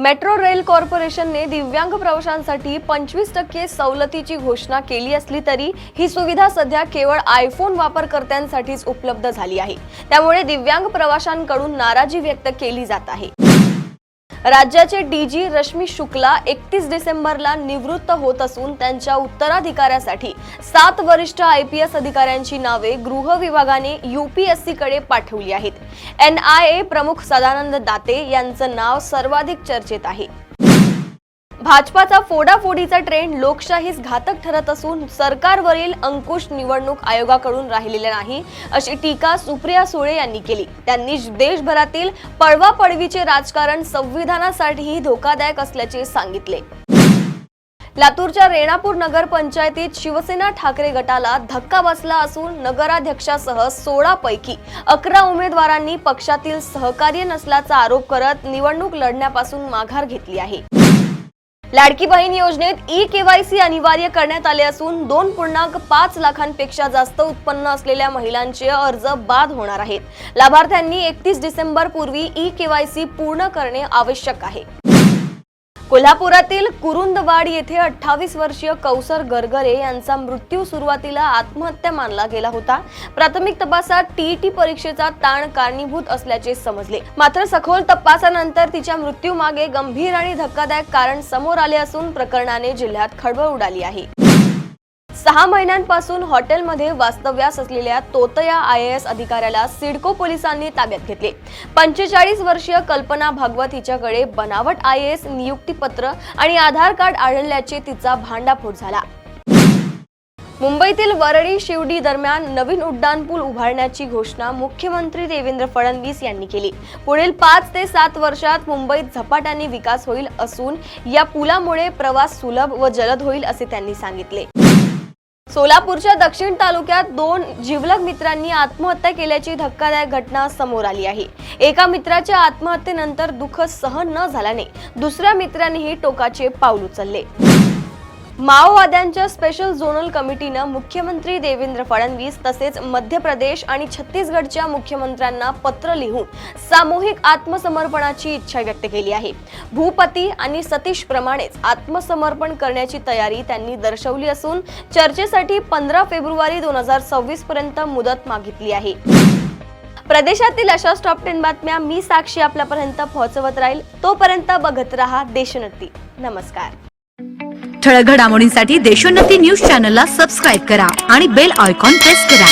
Metro rail कॉर्पोरेशनने दिव्यांग प्रवाशांसाठी 25% सवलतीची घोषणा केली असली तरी ही सुविधा सध्या केवळ आयफोन वापरकर्त्यांसाठीच उपलब्ध झाली आहे। त्यामुळे दिव्यांग प्रवाशांकडून नाराजी व्यक्त केली जात आहे। राज्याचे डीजी रश्मी शुक्ला 31 डिसेंबरला निवृत्त होत असून त्यांच्या उत्तराधिकाऱ्यासाठी 7 वरिष्ठ आयपीएस अधिकाऱ्यांची नावे गृह विभागाने यूपीएससी कडे पाठवली आहेत। एनआयए प्रमुख सदानंद दाते यांचं नाव सर्वाधिक चर्चेत आहे। भाजपाचा फोडाफोडीचा ट्रेंड लोकशाहीस घातक ठरत असून सरकारवरील अंकुश निवडणूक आयोगाकडून राहिलेला नाही अशी टीका सुप्रिया सुळे यांनी केली। त्यांनी देशभरातील पळवापळवीचे राजकारण संविधानासाठीही धोकादायक असल्याचे सांगितले। लातूरच्या रेणापूर नगर पंचायतीत शिवसेना ठाकरे गटाला धक्का बसला असून नगराध्यक्षासह 16 पैकी 11 उमेदवारांनी पक्षातील सहकार्य नसल्याचा आरोप करत निवडणूक लढण्यापासून माघार घेतली आहे। लाडकी बहीण योजनेत ई-केवायसी अनिवार्य करण्यात आले असून 2.5 लाखांपेक्षा जास्त उत्पन्न असलेल्या महिलांचे अर्ज बाद होणार आहेत। लाभार्थ्यांनी 31 डिसेंबर पूर्वी ई-केवायसी पूर्ण करणे आवश्यक आहे। कोल्हापुरातील कुरुंदवाड येथे 28 वर्षीय कौसर गरगरे यांचा मृत्यू सुरुवातीला आत्महत्या मानला गेला होता। प्राथमिक तपासात टीईटी परीक्षेचा ताण कारणीभूत असल्याचे समजले, मात्र सखोल तपासानंतर तिच्या मृत्यूमागे गंभीर आणि धक्कादायक कारण समोर आले असून प्रकरणाने जिल्ह्यात खळबळ उडाली आहे। 6 महिन्यांपासून हॉटेलमध्ये वास्तव्यास असलेल्या तोतया आयएएस अधिकाऱ्याला सिडको पोलिसांनी ताब्यात घेतले। 45 वर्षीय कल्पना भागवत हिच्याकडे बनावट आयएएस नियुक्तीपत्र आणि आधार कार्ड आढळल्याचे तिचा भांडाफोड झाला। मुंबईतील वरळी शिवडी दरम्यान नवीन उड्डाणपूल उभारण्याची घोषणा मुख्यमंत्री देवेंद्र फडणवीस यांनी केली। पुढील 5 ते 7 वर्षात मुंबईत झपाट्याने विकास होईल असून या पुलामुळे प्रवास सुलभ व जलद होईल असे त्यांनी सांगितले। सोलापूरच्या दक्षिण तालुक्यात 2 जिवलग मित्रांनी आत्महत्या केल्याची धक्कादायक घटना समोर आली आहे। एका मित्राच्या आत्महत्येनंतर दुःख सहन न झाल्याने दुसऱ्या मित्रानेही टोकाचे पाऊल उचलले। माओवाद्यांच्या स्पेशल झोनल कमिटीने मुख्यमंत्री देवेंद्र फडणवीस तसेच मध्य प्रदेश आणि छत्तीसगडच्या मुख्यमंत्र्यांना पत्र लिहून सामूहिक आत्मसमर्पणाची इच्छा व्यक्त केली आहे। भूपती आणि सतीश प्रमाणेच आत्मसमर्पण करण्याची तयारी त्यांनी दर्शवली असून चर्चेसाठी 15 फेब्रुवारी 2026 पर्यंत मुदत मागितली आहे। प्रदेशातील अशाच टॉप 10 बातम्या मी साक्षी आपल्यापर्यंत पोहोचवत राहील। तोपर्यंत बघत रहा देशोन्नती। नमस्कार। ठळक घडामोडींसाठी देशोन्नती न्यूज चॅनलला सबस्क्राइब करा आणि बेल आयकॉन प्रेस करा।